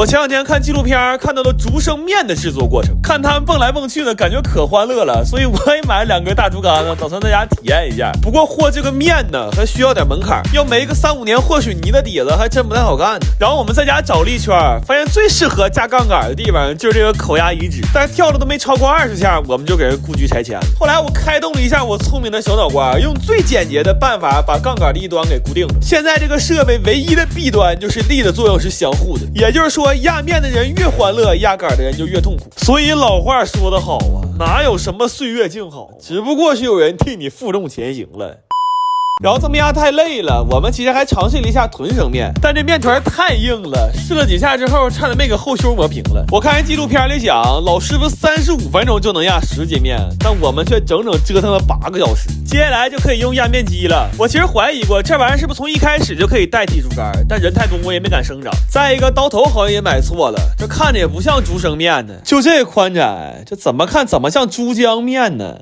我前两天看纪录片，看到了竹升面的制作过程，看他们蹦来蹦去的感觉可欢乐了，所以我也买了2根大竹竿呢，打算在家体验一下。不过和这个面呢还需要点门槛，要没个3-5年和水泥的底子还真不太好干呢。然后我们在家找了一圈，发现最适合加杠杆的地方就是这个口压移植，但是跳了都没超过20下，我们就给人故居拆迁了。后来我开动了一下我聪明的小脑瓜，用最简洁的办法把杠杆的一端给固定了。现在这个设备唯一的弊端就是力的作用是相互的，也就是说压面的人越欢乐，压杆的人就越痛苦。所以老话说得好啊，哪有什么岁月静好，只不过是有人替你负重前行了。然后这么压太累了，我们其实还尝试了一下豚生面，但这面团太硬了，试了几下之后差点没给后胸磨平了。我看纪录片里讲，老师傅35分钟就能压10斤面，但我们却整整折腾了8个小时。接下来就可以用压面机了。我其实怀疑过这玩意儿是不是从一开始就可以代替竹竿，但人太多我也没敢生长。再一个刀头好像也买错了，这看着也不像竹升面呢，就这宽窄，这怎么看怎么像珠江面呢。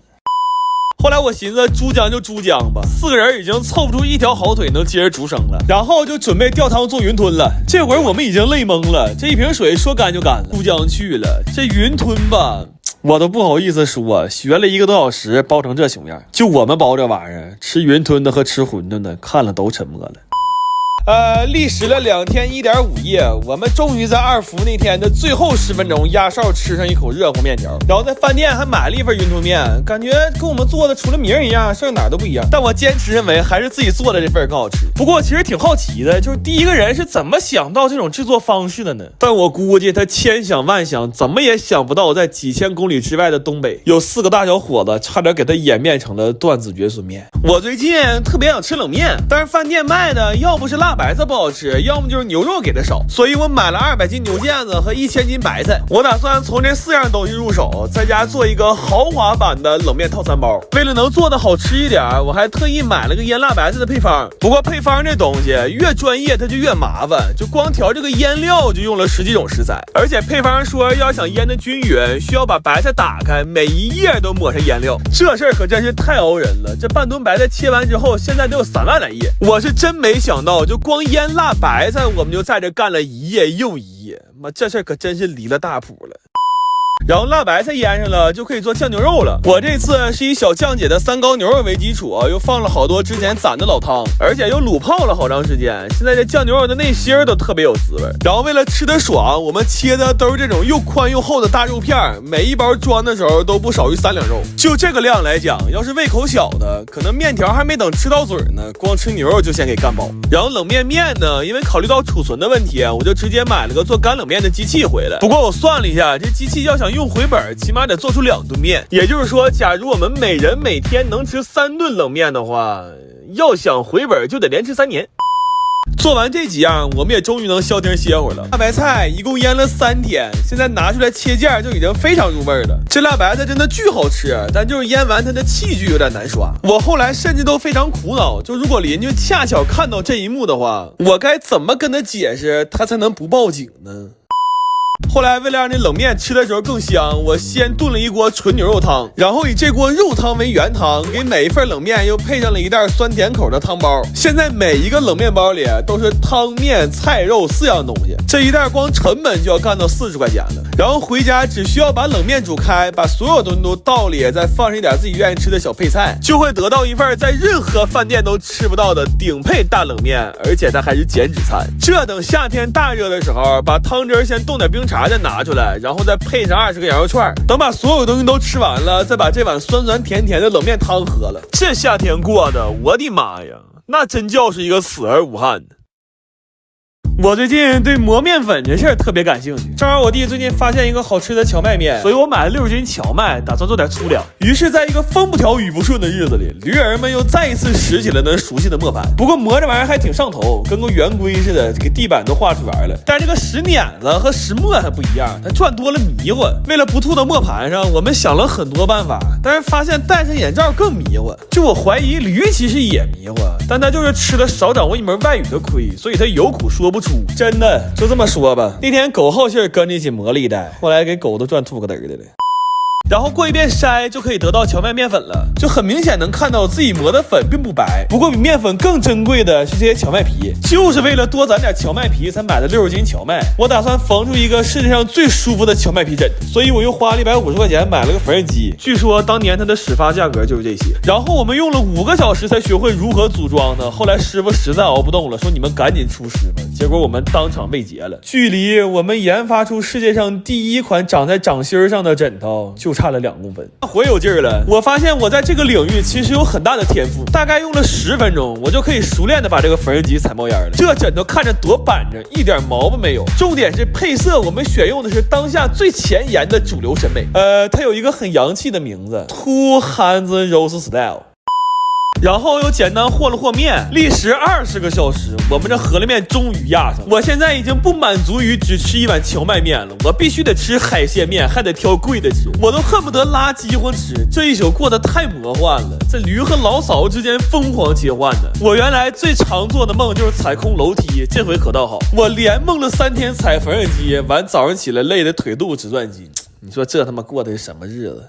后来我寻思珠江就珠江吧，4个人已经凑不出一条好腿能接着竹升了，然后就准备吊汤做云吞了。这会儿我们已经累懵了，这一瓶水说干就干了，珠江去了，这云吞吧我都不好意思说，学了1个多小时包成这熊样。就我们包这玩意儿，吃云吞的和吃馄饨的看了都沉默了。历时了2天1.5夜，我们终于在2伏那天的最后10分钟压哨吃上一口热乎面条，然后在饭店还买了一份云吞面，感觉跟我们做的除了名一样，剩哪儿都不一样。但我坚持认为还是自己做的这份更好吃。不过其实挺好奇的，就是第一个人是怎么想到这种制作方式的呢？但我估计他千想万想，怎么也想不到在几千公里之外的东北，有4个大小伙子差点给他演变成了断子绝孙面。我最近特别想吃冷面，但是饭店卖的要不是辣白菜不好吃，要么就是牛肉给的少，所以我买了200斤牛腱子和1000斤白菜。我打算从这4样东西入手，在家做一个豪华版的冷面套餐包。为了能做的好吃一点，我还特意买了个腌辣白菜的配方。不过配方这东西越专业它就越麻烦，就光调这个腌料就用了10几种食材，而且配方说要想腌的均匀，需要把白菜打开，每一页都抹上腌料。这事儿可真是太熬人了，这半吨白菜切完之后现在得有3万来页。我是真没想到，就光腌辣白菜我们就在这干了1页又1页，妈这事儿可真是离了大谱了。然后辣白菜腌上了就可以做酱牛肉了。我这次是以小酱姐的3高牛肉为基础，又放了好多之前攒的老汤，而且又卤泡了好长时间，现在这酱牛肉的内心都特别有滋味。然后为了吃得爽，我们切的都是这种又宽又厚的大肉片，每一包装的时候都不少于3两肉。就这个量来讲，要是胃口小的，可能面条还没等吃到嘴呢，光吃牛肉就先给干饱。然后冷面呢，因为考虑到储存的问题，我就直接买了个做干冷面的机器回来。不过我算了一下，这机器要想用回本，起码得做出2吨面，也就是说假如我们每人每天能吃3顿冷面的话，要想回本就得连吃3年。做完这几样，我们也终于能消停歇会儿了。辣白菜一共腌了3天，现在拿出来切件就已经非常入味了。这辣白菜真的巨好吃，但就是腌完它的器具有点难刷。我后来甚至都非常苦恼，就如果邻居恰巧看到这一幕的话，我该怎么跟他解释他才能不报警呢？后来为了让这冷面吃的时候更香，我先炖了一锅纯牛肉汤，然后以这锅肉汤为原汤，给每一份冷面又配上了一袋酸甜口的汤包。现在每一个冷面包里都是汤面菜肉4样东西，这一袋光成本就要干到40块钱了。然后回家只需要把冷面煮开，把所有东西都倒里，再放上一点自己愿意吃的小配菜，就会得到一份在任何饭店都吃不到的顶配大冷面，而且它还是减脂餐。这等夏天大热的时候，把汤汁先冻点冰茶再拿出来，然后再配上20个羊肉串，等把所有东西都吃完了，再把这碗酸酸甜甜的冷面汤喝了。这夏天过的，我的妈呀，那真叫是一个死而无憾。我最近对磨面粉这事儿特别感兴趣，正好我弟最近发现一个好吃的荞麦面，所以我买了60斤荞麦，打算做点粗粮。于是在一个风不调雨不顺的日子里，驴儿们又再一次拾起了那熟悉的磨盘。不过磨这玩意儿还挺上头，跟个圆规似的，给地板都画出来了。但是这个石碾子和石磨还不一样，它转多了迷糊。为了不吐到磨盘上，我们想了很多办法，但是发现戴上眼罩更迷糊。就我怀疑驴其实也迷糊，但他就是吃了少掌握一门外语的亏，所以他有苦说不出。真的就这么说吧，那天狗好信跟着一起磨了一袋，后来给狗都转吐个嘚儿的了。然后过一遍筛就可以得到荞麦面粉了。就很明显能看到自己磨的粉并不白，不过比面粉更珍贵的是这些荞麦皮，就是为了多攒点荞麦皮才买的60斤荞麦。我打算缝出一个世界上最舒服的荞麦皮枕头，所以我又花了150块钱买了个缝纫机，据说当年它的始发价格就是这些。然后我们用了5个小时才学会如何组装呢，后来师傅实在熬不动了，说你们赶紧出师吧，结果我们当场被劫了。距离我们研发出世界上第一款长在掌心上的枕头就差了2公分，活有劲儿了。我发现我在这个领域其实有很大的天赋，大概用了10分钟，我就可以熟练的把这个缝纫机踩冒烟了。这枕头看着多板正，一点毛病没有。重点是配色，我们选用的是当下最前沿的主流审美。它有一个很洋气的名字 ，Two Hands Rose Style。然后又简单和了和面，历时20个小时，我们这饸饹面终于压上。我现在已经不满足于只吃一碗荞麦面了，我必须得吃海鲜面，还得挑贵的吃，我都恨不得拉饥荒吃。这一宿过得太魔幻了，这驴和老嫂之间疯狂切换呢。我原来最常做的梦就是踩空楼梯，这回可倒好，我连梦了3天踩缝纫机，完早上起来累得腿肚直转筋。你说这他妈过的是什么日子？